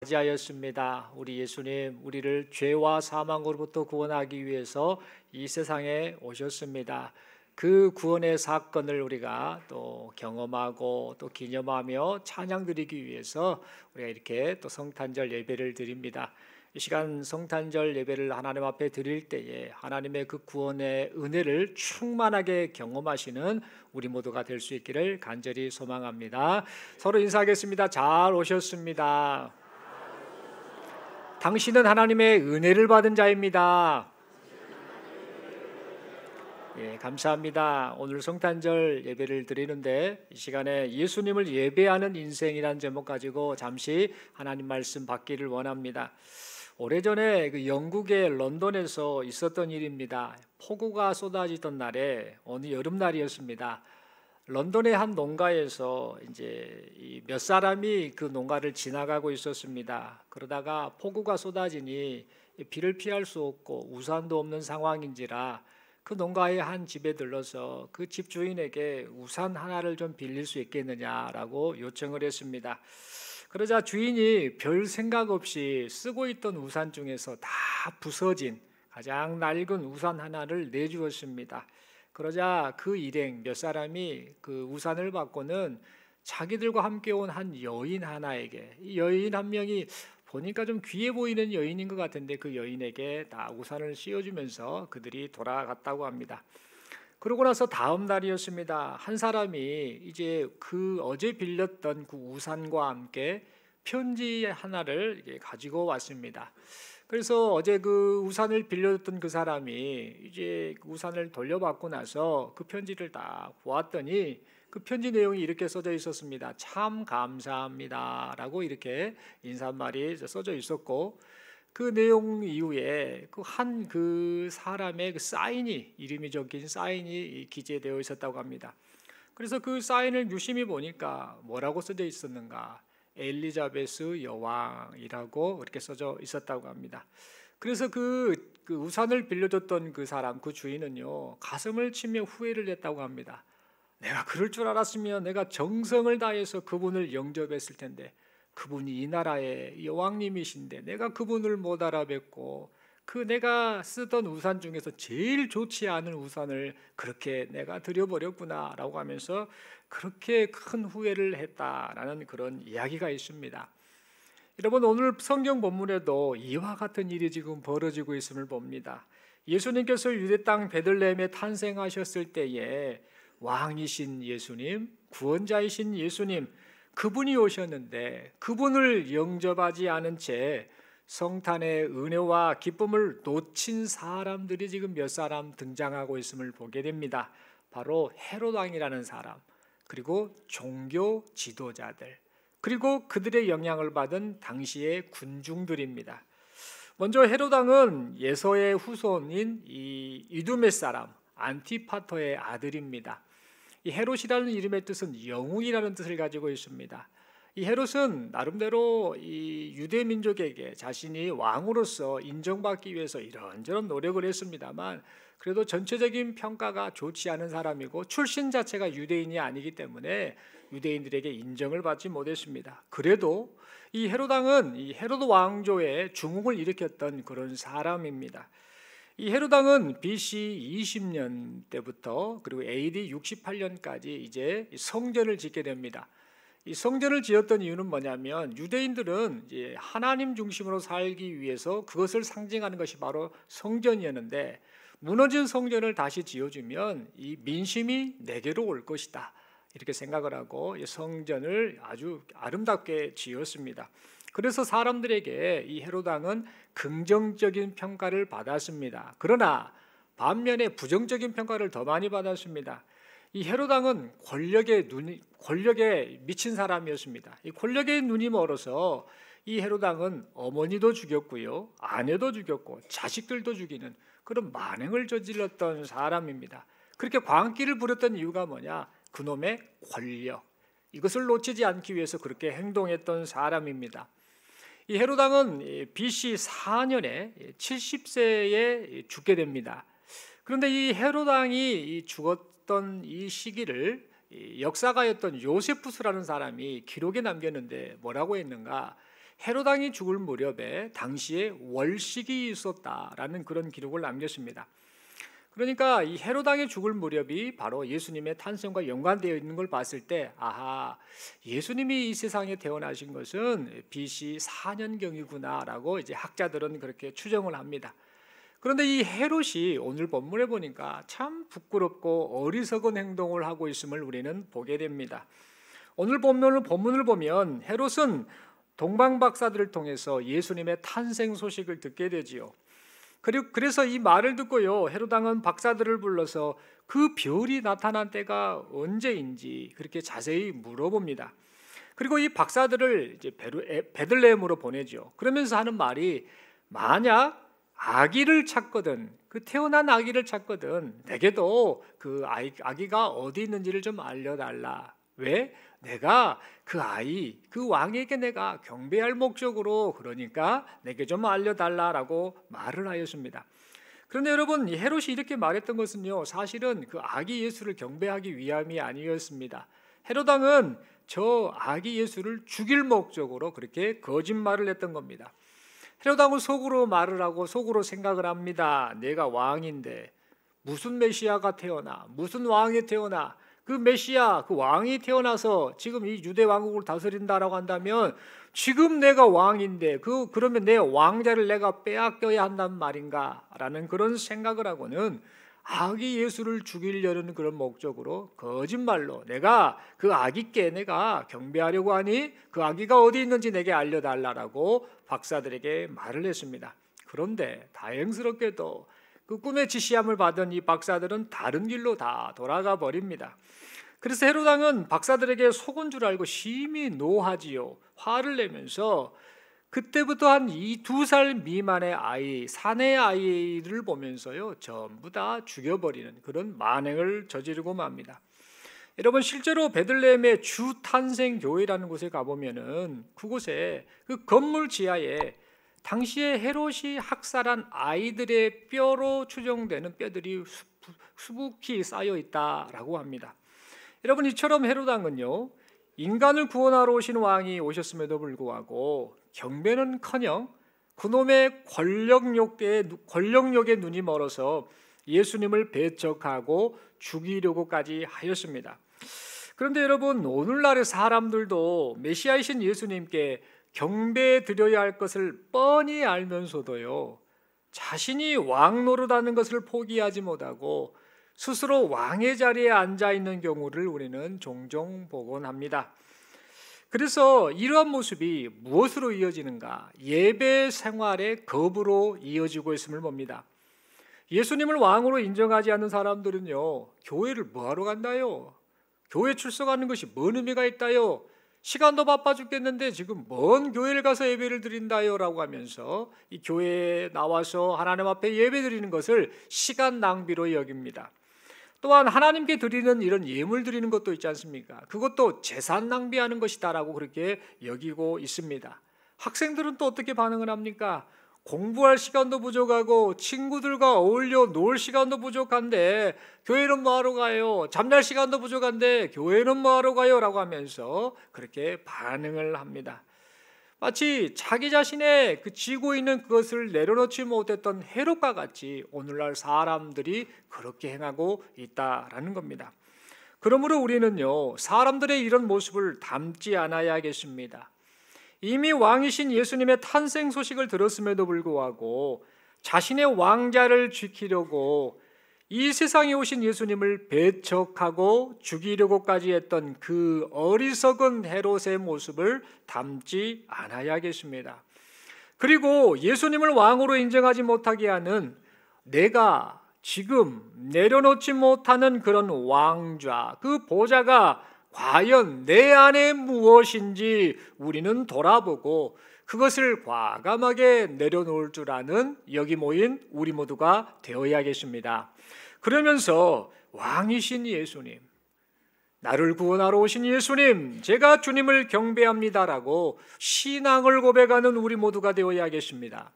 맞이하였습니다. 우리 예수님, 우리를 죄와 사망으로부터 구원하기 위해서 이 세상에 오셨습니다. 그 구원의 사건을 우리가 또 경험하고 또 기념하며 찬양드리기 위해서 우리가 이렇게 또 성탄절 예배를 드립니다. 이 시간 성탄절 예배를 하나님 앞에 드릴 때에 하나님의 그 구원의 은혜를 충만하게 경험하시는 우리 모두가 될 수 있기를 간절히 소망합니다. 서로 인사하겠습니다. 잘 오셨습니다. 당신은 하나님의 은혜를 받은 자입니다. 예, 감사합니다. 오늘 성탄절 예배를 드리는데 이 시간에 예수님을 예배하는 인생이라는 제목 가지고 잠시 하나님 말씀 받기를 원합니다. 오래전에 그 영국의 런던에서 있었던 일입니다. 폭우가 쏟아지던 날에 어느 여름날이었습니다. 런던의 한 농가에서 이제 몇 사람이 그 농가를 지나가고 있었습니다. 그러다가 폭우가 쏟아지니 비를 피할 수 없고 우산도 없는 상황인지라 그 농가의 한 집에 들러서 그 집 주인에게 우산 하나를 좀 빌릴 수 있겠느냐라고 요청을 했습니다. 그러자 주인이 별 생각 없이 쓰고 있던 우산 중에서 다 부서진 가장 낡은 우산 하나를 내주었습니다. 그러자 그 일행 몇 사람이 그 우산을 받고는 자기들과 함께 온 한 여인 하나에게, 이 여인 한 명이 보니까 좀 귀해 보이는 여인인 것 같은데 그 여인에게 다 우산을 씌워주면서 그들이 돌아갔다고 합니다. 그러고 나서 다음 날이었습니다. 한 사람이 이제 그 어제 빌렸던 그 우산과 함께 편지 하나를 가지고 왔습니다. 그래서 어제 그 우산을 빌려줬던 그 사람이 이제 그 우산을 돌려받고 나서 그 편지를 딱 보았더니 그 편지 내용이 이렇게 써져 있었습니다. 참 감사합니다라고 이렇게 인사말이 써져 있었고, 그 내용 이후에 그 사람의 그 사인이, 이름이 적힌 사인이 기재되어 있었다고 합니다. 그래서 그 사인을 유심히 보니까 뭐라고 써져 있었는가? 엘리자베스 여왕이라고 그렇게 써져 있었다고 합니다. 그래서 그 우산을 빌려줬던 그 사람, 그 주인은요, 가슴을 치며 후회를 했다고 합니다. 내가 그럴 줄 알았으면 내가 정성을 다해서 그분을 영접했을 텐데, 그분이 이 나라의 여왕님이신데 내가 그분을 못 알아뵙고 그 내가 쓰던 우산 중에서 제일 좋지 않은 우산을 그렇게 내가 드려버렸구나라고 하면서 그렇게 큰 후회를 했다라는 그런 이야기가 있습니다. 여러분, 오늘 성경 본문에도 이와 같은 일이 지금 벌어지고 있음을 봅니다. 예수님께서 유대 땅 베들레헴에 탄생하셨을 때에 왕이신 예수님, 구원자이신 예수님, 그분이 오셨는데 그분을 영접하지 않은 채 성탄의 은혜와 기쁨을 놓친 사람들이 지금 몇 사람 등장하고 있음을 보게 됩니다. 바로 헤롯 왕이라는 사람, 그리고 종교 지도자들, 그리고 그들의 영향을 받은 당시의 군중들입니다. 먼저 헤롯 왕은 예서의 후손인 이 이두메 사람 안티파터의 아들입니다. 이 헤롯이라는 이름의 뜻은 영웅이라는 뜻을 가지고 있습니다. 이 헤롯은 나름대로 이 유대 민족에게 자신이 왕으로서 인정받기 위해서 이런저런 노력을 했습니다만, 그래도 전체적인 평가가 좋지 않은 사람이고 출신 자체가 유대인이 아니기 때문에 유대인들에게 인정을 받지 못했습니다. 그래도 이 헤롯 왕은 이 헤롯 왕조의 중흥을 일으켰던 그런 사람입니다. 이 헤롯 왕은 BC 20년 때부터 그리고 AD 68년까지 이제 성전을 짓게 됩니다. 이 성전을 지었던 이유는 뭐냐면 유대인들은 이제 하나님 중심으로 살기 위해서 그것을 상징하는 것이 바로 성전이었는데, 무너진 성전을 다시 지어주면 이 민심이 내게로 올 것이다 이렇게 생각을 하고 이 성전을 아주 아름답게 지었습니다. 그래서 사람들에게 이 헤롯 왕은 긍정적인 평가를 받았습니다. 그러나 반면에 부정적인 평가를 더 많이 받았습니다. 이 헤롯 왕은 권력에 미친 사람이었습니다. 이 권력의 눈이 멀어서 이 헤롯 왕은 어머니도 죽였고요, 아내도 죽였고 자식들도 죽이는 그런 만행을 저질렀던 사람입니다. 그렇게 광기를 부렸던 이유가 뭐냐? 그놈의 권력, 이것을 놓치지 않기 위해서 그렇게 행동했던 사람입니다. 이 헤롯 왕은 BC 4년에 70세에 죽게 됩니다. 그런데 이 헤롯 왕이 죽었던 이 시기를 역사가였던 요세푸스라는 사람이 기록에 남겼는데 뭐라고 했는가? 헤롯 왕이 죽을 무렵에 당시에 월식이 있었다라는 그런 기록을 남겼습니다. 그러니까 이 헤롯 왕이 죽을 무렵이 바로 예수님의 탄생과 연관되어 있는 걸 봤을 때, 아하, 예수님이 이 세상에 태어나신 것은 BC 4년경이구나라고 이제 학자들은 그렇게 추정을 합니다. 그런데 이 헤롯이 오늘 본문에 보니까 참 부끄럽고 어리석은 행동을 하고 있음을 우리는 보게 됩니다. 오늘 본문을 보면 헤롯은 동방박사들을 통해서 예수님의 탄생 소식을 듣게 되지요. 그래서 이 말을 듣고요, 헤롯왕은 박사들을 불러서 그 별이 나타난 때가 언제인지 그렇게 자세히 물어봅니다. 그리고 이 박사들을 이제 베들레헴으로 보내죠. 그러면서 하는 말이, 만약 아기를 찾거든, 그 태어난 아기를 찾거든, 내게도 그 아기가 어디 있는지를 좀 알려달라. 왜? 내가 그 아이, 그 왕에게 내가 경배할 목적으로, 그러니까 내게 좀 알려달라라고 말을 하였습니다. 그런데 여러분, 이 헤롯이 이렇게 말했던 것은요, 사실은 그 아기 예수를 경배하기 위함이 아니었습니다. 헤롯왕은 저 아기 예수를 죽일 목적으로 그렇게 거짓말을 했던 겁니다. 헤롯왕은 속으로 말을 하고 속으로 생각을 합니다. 내가 왕인데 무슨 메시아가 태어나, 무슨 왕이 태어나, 그 메시아, 그 왕이 태어나서 지금 이 유대 왕국을 다스린다라고 한다면 지금 내가 왕인데 그러면 내 왕자를 내가 빼앗겨야 한단 말인가? 라는 그런 생각을 하고는 아기 예수를 죽이려는 그런 목적으로 거짓말로, 내가 그 아기께 내가 경배하려고 하니 그 아기가 어디 있는지 내게 알려달라고 박사들에게 말을 했습니다. 그런데 다행스럽게도 그 꿈의 지시함을 받은 이 박사들은 다른 길로 다 돌아가 버립니다. 그래서 헤롯왕은 박사들에게 속은 줄 알고 심히 노하지요. 화를 내면서 그때부터 한 2살 미만의 아이, 사내 아이를 보면서요, 전부 다 죽여버리는 그런 만행을 저지르고 맙니다. 여러분, 실제로 베들레헴의 주 탄생 교회라는 곳에 가보면은 그곳에 그 건물 지하에 당시에 헤롯이 학살한 아이들의 뼈로 추정되는 뼈들이 수북히 쌓여 있다라고 합니다. 여러분, 이처럼 헤롯왕은요, 인간을 구원하러 오신 왕이 오셨음에도 불구하고 경배는커녕 그놈의 권력욕에 눈이 멀어서 예수님을 배척하고 죽이려고까지 하였습니다. 그런데 여러분, 오늘날의 사람들도 메시아이신 예수님께 경배 드려야 할 것을 뻔히 알면서도요, 자신이 왕 노릇하는 것을 포기하지 못하고 스스로 왕의 자리에 앉아 있는 경우를 우리는 종종 보곤 합니다. 그래서 이러한 모습이 무엇으로 이어지는가? 예배 생활의 거부로 이어지고 있음을 봅니다. 예수님을 왕으로 인정하지 않는 사람들은요, 교회를 뭐하러 간다요? 교회 출석하는 것이 뭔 의미가 있다요? 시간도 바빠 죽겠는데 지금 뭔 교회를 가서 예배를 드린다요? 라고 하면서 이 교회에 나와서 하나님 앞에 예배 드리는 것을 시간 낭비로 여깁니다. 또한 하나님께 드리는 이런 예물 드리는 것도 있지 않습니까? 그것도 재산 낭비하는 것이다라고 그렇게 여기고 있습니다. 학생들은 또 어떻게 반응을 합니까? 공부할 시간도 부족하고 친구들과 어울려 놀 시간도 부족한데 교회는 뭐하러 가요? 잠잘 시간도 부족한데 교회는 뭐하러 가요? 라고 하면서 그렇게 반응을 합니다. 마치 자기 자신의 그 쥐고 있는 그것을 내려놓지 못했던 헤롯과 같이 오늘날 사람들이 그렇게 행하고 있다라는 겁니다. 그러므로 우리는요, 사람들의 이런 모습을 닮지 않아야겠습니다. 이미 왕이신 예수님의 탄생 소식을 들었음에도 불구하고 자신의 왕자를 지키려고 이 세상에 오신 예수님을 배척하고 죽이려고까지 했던 그 어리석은 헤롯의 모습을 닮지 않아야겠습니다. 그리고 예수님을 왕으로 인정하지 못하게 하는 내가 지금 내려놓지 못하는 그런 왕좌, 그 보좌가 과연 내 안에 무엇인지 우리는 돌아보고 그것을 과감하게 내려놓을 줄 아는 여기 모인 우리 모두가 되어야겠습니다. 그러면서 왕이신 예수님, 나를 구원하러 오신 예수님, 제가 주님을 경배합니다라고 신앙을 고백하는 우리 모두가 되어야겠습니다.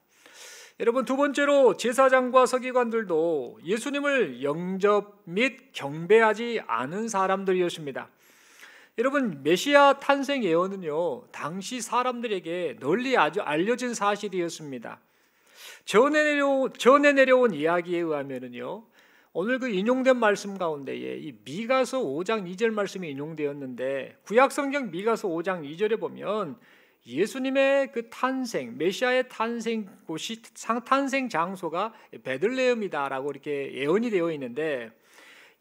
여러분, 두 번째로 제사장과 서기관들도 예수님을 영접 및 경배하지 않은 사람들이었습니다. 여러분, 메시아 탄생 예언은요, 당시 사람들에게 널리 아주 알려진 사실이었습니다. 전에 내려온 이야기에 의하면은요, 오늘 그 인용된 말씀 가운데에 이 미가서 5장 2절 말씀이 인용되었는데, 구약 성경 미가서 5장 2절에 보면 예수님의 그 탄생, 메시아의 탄생 곳이 탄생 장소가 베들레헴이다라고 이렇게 예언이 되어 있는데,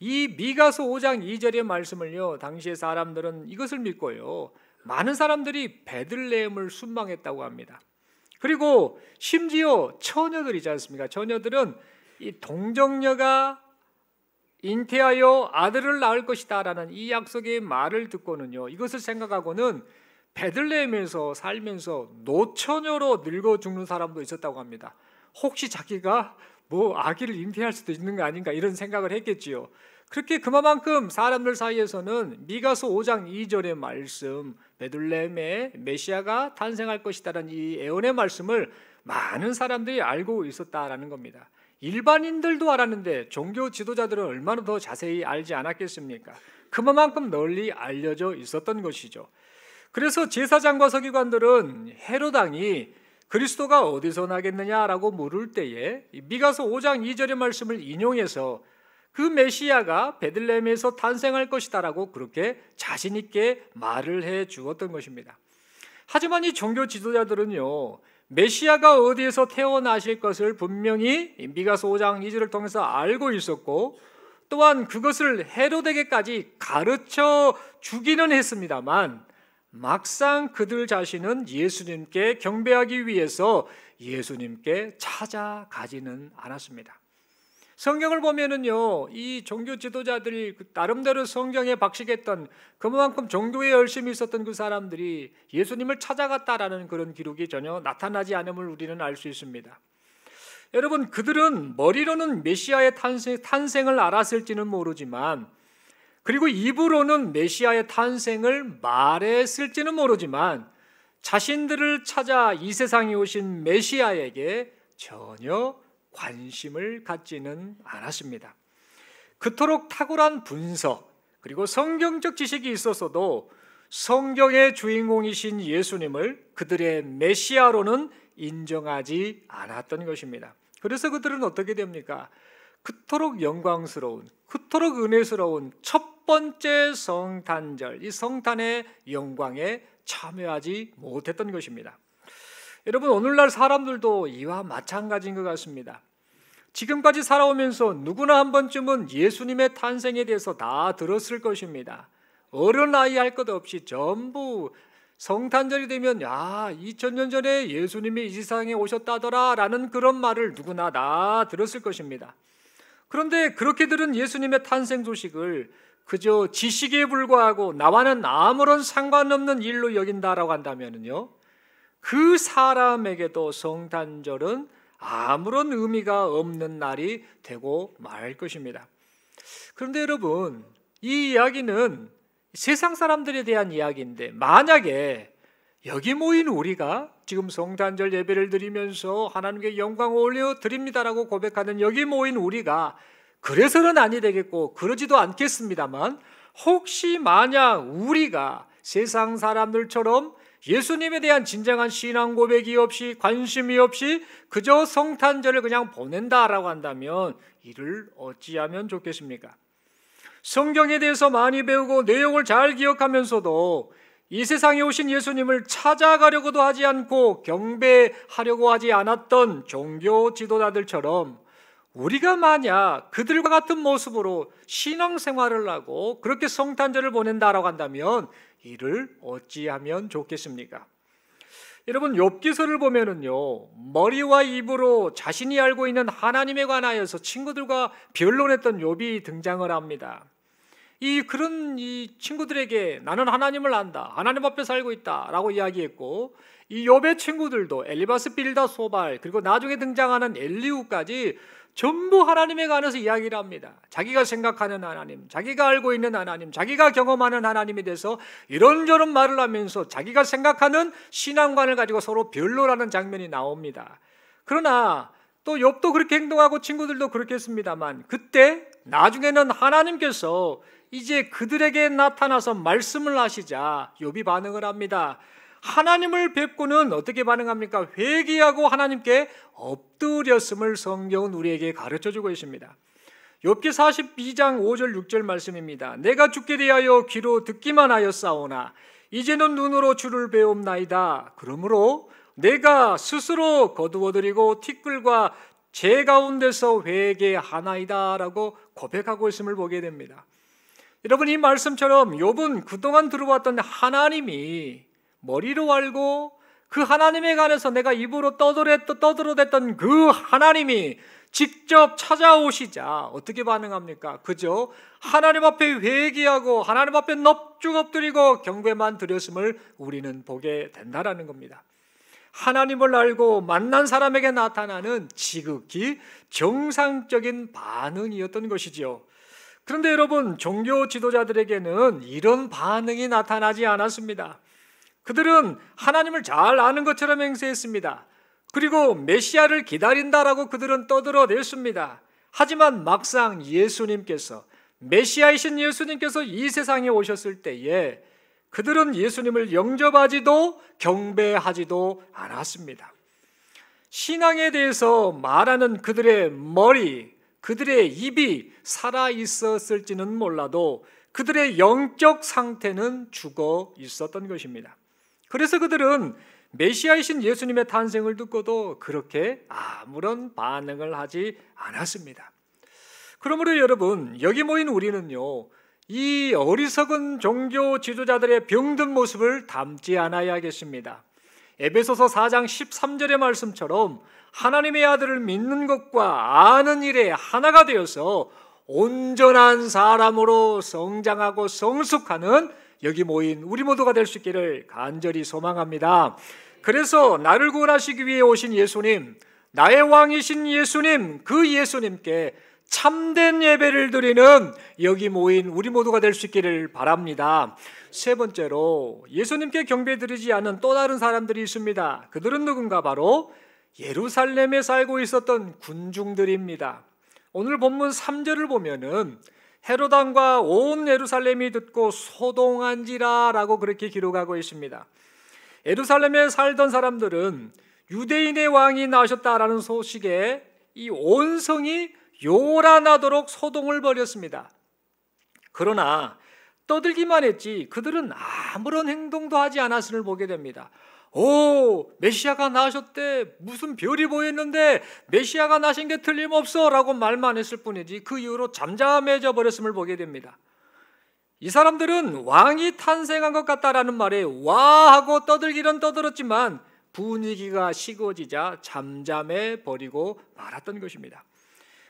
이 미가서 5장 2절의 말씀을요, 당시의 사람들은 이것을 믿고요, 많은 사람들이 베들레헴을 순망했다고 합니다. 그리고 심지어 처녀들이지 않습니까? 처녀들은 이 동정녀가 잉태하여 아들을 낳을 것이다 라는 이 약속의 말을 듣고는요, 이것을 생각하고는 베들레헴에서 살면서 노처녀로 늙어 죽는 사람도 있었다고 합니다. 혹시 자기가 뭐 아기를 잉태할 수도 있는 거 아닌가 이런 생각을 했겠지요. 그렇게 그만큼 사람들 사이에서는 미가서 5장 2절의 말씀, 베들레헴에 메시아가 탄생할 것이다라는 이 예언의 말씀을 많은 사람들이 알고 있었다라는 겁니다. 일반인들도 알았는데 종교 지도자들은 얼마나 더 자세히 알지 않았겠습니까? 그만큼 널리 알려져 있었던 것이죠. 그래서 제사장과 서기관들은 헤롯 왕이 그리스도가 어디서 나겠느냐라고 물을 때에 미가서 5장 2절의 말씀을 인용해서 그 메시아가 베들레헴에서 탄생할 것이다라고 그렇게 자신 있게 말을 해 주었던 것입니다. 하지만 이 종교 지도자들은요, 메시아가 어디에서 태어나실 것을 분명히 미가서 5장 2절을 통해서 알고 있었고, 또한 그것을 헤롯에게까지 가르쳐 주기는 했습니다만, 막상 그들 자신은 예수님께 경배하기 위해서 예수님께 찾아가지는 않았습니다. 성경을 보면은요, 이 종교 지도자들이 나름대로 성경에 박식했던 그만큼 종교에 열심히 있었던 그 사람들이 예수님을 찾아갔다라는 그런 기록이 전혀 나타나지 않음을 우리는 알 수 있습니다. 여러분, 그들은 머리로는 메시아의 탄생을 알았을지는 모르지만, 그리고 입으로는 메시아의 탄생을 말했을지는 모르지만, 자신들을 찾아 이 세상에 오신 메시아에게 전혀 관심을 갖지는 않았습니다. 그토록 탁월한 분석 그리고 성경적 지식이 있었어도 성경의 주인공이신 예수님을 그들의 메시아로는 인정하지 않았던 것입니다. 그래서 그들은 어떻게 됩니까? 그토록 영광스러운, 그토록 은혜스러운 첫 번째 성탄절, 이 성탄의 영광에 참여하지 못했던 것입니다. 여러분, 오늘날 사람들도 이와 마찬가지인 것 같습니다. 지금까지 살아오면서 누구나 한 번쯤은 예수님의 탄생에 대해서 다 들었을 것입니다. 어른 아이 할 것 없이 전부 성탄절이 되면 2000년 전에 예수님이 이 세상에 오셨다더라 라는 그런 말을 누구나 다 들었을 것입니다. 그런데 그렇게 들은 예수님의 탄생 소식을 그저 지식에 불과하고 나와는 아무런 상관없는 일로 여긴다라고 한다면요, 그 사람에게도 성탄절은 아무런 의미가 없는 날이 되고 말 것입니다. 그런데 여러분, 이 이야기는 세상 사람들에 대한 이야기인데, 만약에 여기 모인 우리가 지금 성탄절 예배를 드리면서 하나님께 영광 올려드립니다라고 고백하는 여기 모인 우리가, 그래서는 아니 되겠고 그러지도 않겠습니다만, 혹시 만약 우리가 세상 사람들처럼 예수님에 대한 진정한 신앙 고백이 없이 관심이 없이 그저 성탄절을 그냥 보낸다라고 한다면 이를 어찌하면 좋겠습니까? 성경에 대해서 많이 배우고 내용을 잘 기억하면서도 이 세상에 오신 예수님을 찾아가려고도 하지 않고 경배하려고 하지 않았던 종교 지도자들처럼 우리가 만약 그들과 같은 모습으로 신앙생활을 하고 그렇게 성탄절을 보낸다라고 한다면 이를 어찌하면 좋겠습니까? 여러분, 욥기서를 보면은요, 머리와 입으로 자신이 알고 있는 하나님에 관하여서 친구들과 변론했던 욥이 등장을 합니다. 그런 친구들에게 나는 하나님을 안다, 하나님 앞에 살고 있다라고 이야기했고, 이 욥의 친구들도 엘리바스, 빌다, 소발, 그리고 나중에 등장하는 엘리후까지 전부 하나님에 관해서 이야기를 합니다. 자기가 생각하는 하나님, 자기가 알고 있는 하나님, 자기가 경험하는 하나님에 대해서 이런저런 말을 하면서 자기가 생각하는 신앙관을 가지고 서로 변론하는 장면이 나옵니다. 그러나 또 욥도 그렇게 행동하고 친구들도 그렇게 했습니다만, 그때 나중에는 하나님께서 이제 그들에게 나타나서 말씀을 하시자 욥이 반응을 합니다. 하나님을 뵙고는 어떻게 반응합니까? 회개하고 하나님께 엎드렸음을 성경은 우리에게 가르쳐주고 있습니다. 욥기 42장 5절 6절 말씀입니다. 내가 죽게 대하여 귀로 듣기만 하였사오나 이제는 눈으로 주를 배움나이다. 그러므로 내가 스스로 거두어드리고 티끌과 제 가운데서 회개하나이다 라고 고백하고 있음을 보게 됩니다. 여러분, 이 말씀처럼 욥은 그동안 들어왔던 하나님이 머리로 알고 그 하나님에 관해서 내가 입으로 떠들어댔던 그 하나님이 직접 찾아오시자 어떻게 반응합니까? 그저 하나님 앞에 회개하고 하나님 앞에 넙죽 엎드리고 경배만 드렸음을 우리는 보게 된다라는 겁니다. 하나님을 알고 만난 사람에게 나타나는 지극히 정상적인 반응이었던 것이지요. 그런데 여러분, 종교 지도자들에게는 이런 반응이 나타나지 않았습니다. 그들은 하나님을 잘 아는 것처럼 행세했습니다. 그리고 메시아를 기다린다라고 그들은 떠들어댔습니다. 하지만 막상 예수님께서, 메시아이신 예수님께서 이 세상에 오셨을 때에 그들은 예수님을 영접하지도 경배하지도 않았습니다. 신앙에 대해서 말하는 그들의 머리, 그들의 입이 살아 있었을지는 몰라도 그들의 영적 상태는 죽어 있었던 것입니다. 그래서 그들은 메시아이신 예수님의 탄생을 듣고도 그렇게 아무런 반응을 하지 않았습니다. 그러므로 여러분, 여기 모인 우리는요, 이 어리석은 종교 지도자들의 병든 모습을 담지 않아야겠습니다. 에베소서 4장 13절의 말씀처럼 하나님의 아들을 믿는 것과 아는 일에 하나가 되어서 온전한 사람으로 성장하고 성숙하는 여기 모인 우리 모두가 될 수 있기를 간절히 소망합니다. 그래서 나를 구원하시기 위해 오신 예수님, 나의 왕이신 예수님, 그 예수님께 참된 예배를 드리는 여기 모인 우리 모두가 될 수 있기를 바랍니다. 세 번째로, 예수님께 경배드리지 않는 또 다른 사람들이 있습니다. 그들은 누군가? 바로 예루살렘에 살고 있었던 군중들입니다. 오늘 본문 3절을 보면은 헤롯 왕과 온 예루살렘이 듣고 소동한지라 라고 그렇게 기록하고 있습니다. 예루살렘에 살던 사람들은 유대인의 왕이 나셨다라는 소식에 이 온 성이 요란하도록 소동을 벌였습니다. 그러나 떠들기만 했지 그들은 아무런 행동도 하지 않았음을 보게 됩니다. 오, 메시아가 나셨대, 무슨 별이 보였는데 메시아가 나신 게 틀림없어 라고 말만 했을 뿐이지 그 이후로 잠잠해져 버렸음을 보게 됩니다. 이 사람들은 왕이 탄생한 것 같다라는 말에 와 하고 떠들기는 떠들었지만 분위기가 식어지자 잠잠해 버리고 말았던 것입니다.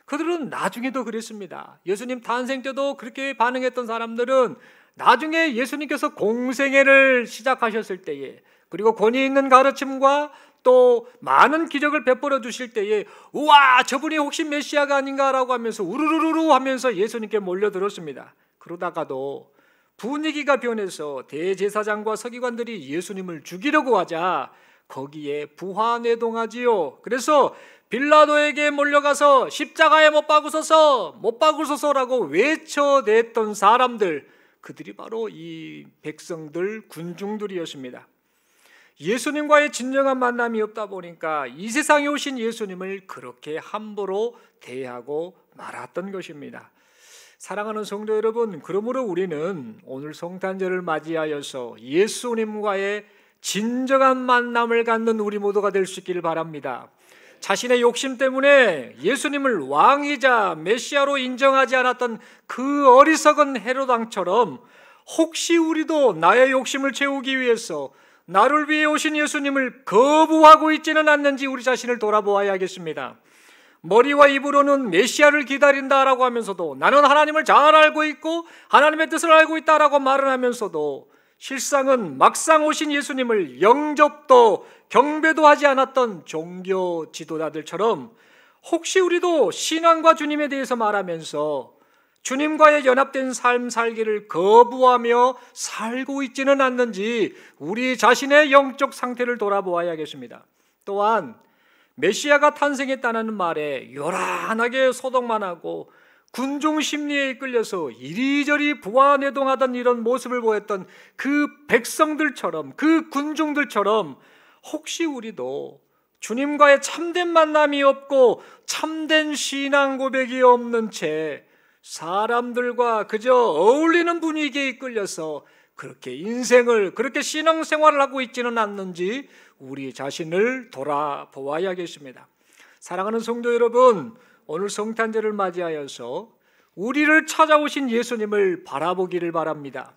그들은 나중에도 그랬습니다. 예수님 탄생 때도 그렇게 반응했던 사람들은 나중에 예수님께서 공생애를 시작하셨을 때에, 그리고 권위 있는 가르침과 또 많은 기적을 베풀어 주실 때에 우와, 저분이 혹시 메시아가 아닌가라고 하면서 우르르르 하면서 예수님께 몰려들었습니다. 그러다가도 분위기가 변해서 대제사장과 서기관들이 예수님을 죽이려고 하자 거기에 부하내동하지요. 그래서 빌라도에게 몰려가서 십자가에 못 박으소서라고 외쳐댔던 사람들, 그들이 바로 이 백성들, 군중들이었습니다. 예수님과의 진정한 만남이 없다 보니까 이 세상에 오신 예수님을 그렇게 함부로 대하고 말았던 것입니다. 사랑하는 성도 여러분, 그러므로 우리는 오늘 성탄절을 맞이하여서 예수님과의 진정한 만남을 갖는 우리 모두가 될 수 있기를 바랍니다. 자신의 욕심 때문에 예수님을 왕이자 메시아로 인정하지 않았던 그 어리석은 헤롯 왕처럼 혹시 우리도 나의 욕심을 채우기 위해서 나를 위해 오신 예수님을 거부하고 있지는 않는지 우리 자신을 돌아보아야겠습니다. 머리와 입으로는 메시아를 기다린다라고 하면서도 나는 하나님을 잘 알고 있고 하나님의 뜻을 알고 있다라고 말을 하면서도 실상은 막상 오신 예수님을 영접도 경배도 하지 않았던 종교 지도자들처럼 혹시 우리도 신앙과 주님에 대해서 말하면서 주님과의 연합된 삶 살기를 거부하며 살고 있지는 않는지 우리 자신의 영적 상태를 돌아보아야겠습니다. 또한 메시아가 탄생했다는 말에 요란하게 소동만 하고 군중 심리에 이끌려서 이리저리 부화내동하던 이런 모습을 보였던 그 백성들처럼, 그 군중들처럼 혹시 우리도 주님과의 참된 만남이 없고 참된 신앙 고백이 없는 채 사람들과 그저 어울리는 분위기에 이끌려서 그렇게 인생을, 그렇게 신앙생활을 하고 있지는 않는지 우리 자신을 돌아보아야겠습니다. 사랑하는 성도 여러분, 오늘 성탄절을 맞이하여서 우리를 찾아오신 예수님을 바라보기를 바랍니다.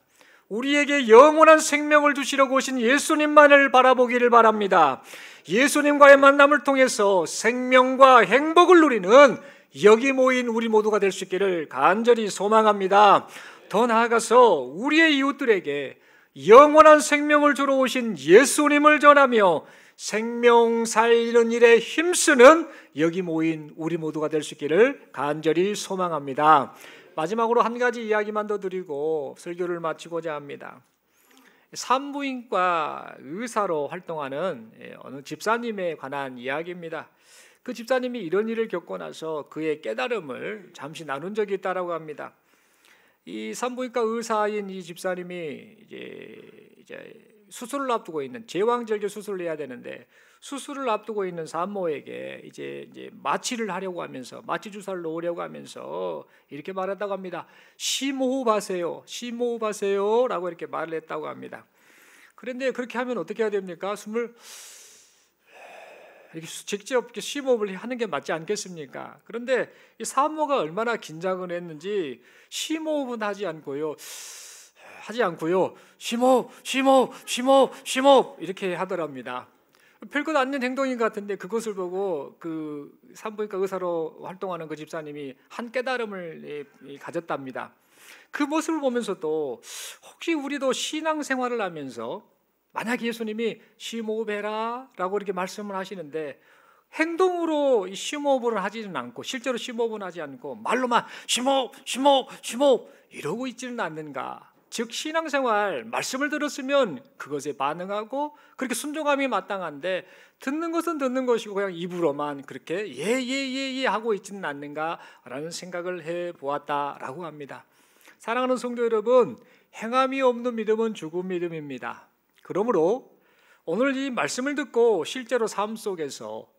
우리에게 영원한 생명을 주시려고 오신 예수님만을 바라보기를 바랍니다. 예수님과의 만남을 통해서 생명과 행복을 누리는 여기 모인 우리 모두가 될 수 있기를 간절히 소망합니다. 더 나아가서 우리의 이웃들에게 영원한 생명을 주러 오신 예수님을 전하며 생명 살리는 일에 힘쓰는 여기 모인 우리 모두가 될 수 있기를 간절히 소망합니다. 마지막으로 한 가지 이야기만 더 드리고 설교를 마치고자 합니다. 산부인과 의사로 활동하는 어느 집사님에 관한 이야기입니다. 그 집사님이 이런 일을 겪고 나서 그의 깨달음을 잠시 나눈 적이 있다고 합니다. 이 산부인과 의사인 이 집사님이 이제 수술을 앞두고 있는, 제왕절개 수술을 해야 되는데 수술을 앞두고 있는 산모에게 이제 마취를 하려고 하면서, 마취 주사를 놓으려고 하면서 이렇게 말했다고 합니다. 심호흡하세요, 심호흡하세요라고 이렇게 말을 했다고 합니다. 그런데 그렇게 하면 어떻게 해야 됩니까? 숨을 이렇게 직접 심호흡을 하는 게 맞지 않겠습니까? 그런데 이 산모가 얼마나 긴장을 했는지 심호흡은 하지 않고요, 심호흡 이렇게 하더랍니다. 별것 아닌 행동인 것 같은데 그것을 보고 그 산부인과 의사로 활동하는 그 집사님이 한 깨달음을 가졌답니다. 그 모습을 보면서도 혹시 우리도 신앙생활을 하면서 만약 예수님이 심호흡해라 라고 이렇게 말씀을 하시는데 행동으로 심호흡을 하지는 않고, 실제로 심호흡은 하지 않고 말로만 심호흡 이러고 있지는 않는가. 즉 신앙생활, 말씀을 들었으면 그것에 반응하고 그렇게 순종함이 마땅한데 듣는 것은 듣는 것이고 그냥 입으로만 그렇게 예 하고 있지는 않는가라는 생각을 해보았다라고 합니다. 사랑하는 성도 여러분, 행함이 없는 믿음은 죽은 믿음입니다. 그러므로 오늘 이 말씀을 듣고 실제로 삶 속에서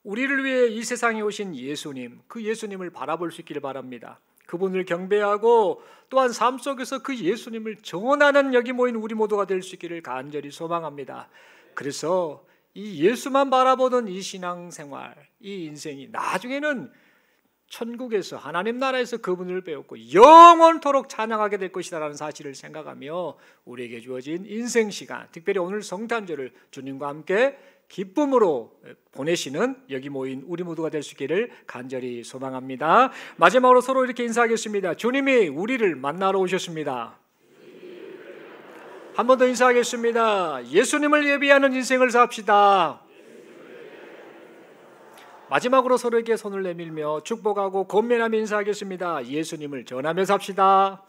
우리를 위해 이 세상에 오신 예수님, 그 예수님을 바라볼 수 있기를 바랍니다. 그분을 경배하고 또한 삶 속에서 그 예수님을 전하는 여기 모인 우리 모두가 될 수 있기를 간절히 소망합니다. 그래서 이 예수만 바라보던 이 신앙생활, 이 인생이 나중에는 천국에서, 하나님 나라에서 그분을 배웠고 영원토록 찬양하게 될 것이다라는 사실을 생각하며 우리에게 주어진 인생 시간, 특별히 오늘 성탄절을 주님과 함께 기쁨으로 보내시는 여기 모인 우리 모두가 될 수 있기를 간절히 소망합니다. 마지막으로 서로 이렇게 인사하겠습니다. 주님이 우리를 만나러 오셨습니다. 한 번 더 인사하겠습니다. 예수님을 예비하는 인생을 삽시다. 마지막으로 서로에게 손을 내밀며 축복하고 권면하며 인사하겠습니다. 예수님을 전하며 삽시다.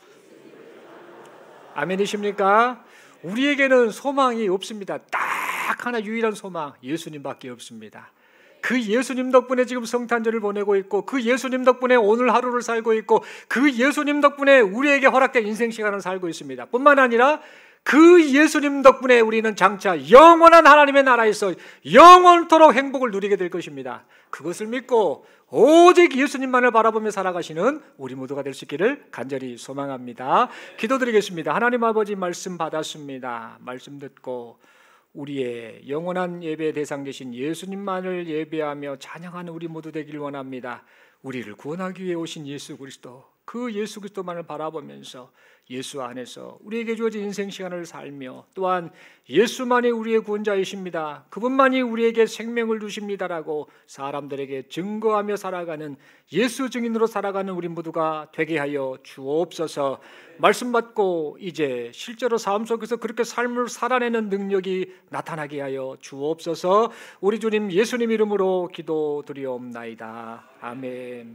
아멘이십니까? 우리에게는 소망이 없습니다. 딱 하나 유일한 소망, 예수님밖에 없습니다. 그 예수님 덕분에 지금 성탄절을 보내고 있고, 그 예수님 덕분에 오늘 하루를 살고 있고, 그 예수님 덕분에 우리에게 허락된 인생 시간을 살고 있습니다. 뿐만 아니라 그 예수님 덕분에 우리는 장차 영원한 하나님의 나라에서 영원토록 행복을 누리게 될 것입니다. 그것을 믿고 오직 예수님만을 바라보며 살아가시는 우리 모두가 될 수 있기를 간절히 소망합니다. 기도드리겠습니다. 하나님 아버지, 말씀 받았습니다. 말씀 듣고 우리의 영원한 예배 대상 되신 예수님만을 예배하며 찬양하는 우리 모두 되길 원합니다. 우리를 구원하기 위해 오신 예수 그리스도, 그 예수 그리스도만을 바라보면서 예수 안에서 우리에게 주어진 인생 시간을 살며 또한 예수만이 우리의 구원자이십니다, 그분만이 우리에게 생명을 주십니다라고 사람들에게 증거하며 살아가는 예수 증인으로 살아가는 우리 모두가 되게 하여 주옵소서. 말씀 받고 이제 실제로 삶 속에서 그렇게 삶을 살아내는 능력이 나타나게 하여 주옵소서. 우리 주님 예수님 이름으로 기도드리옵나이다. 아멘.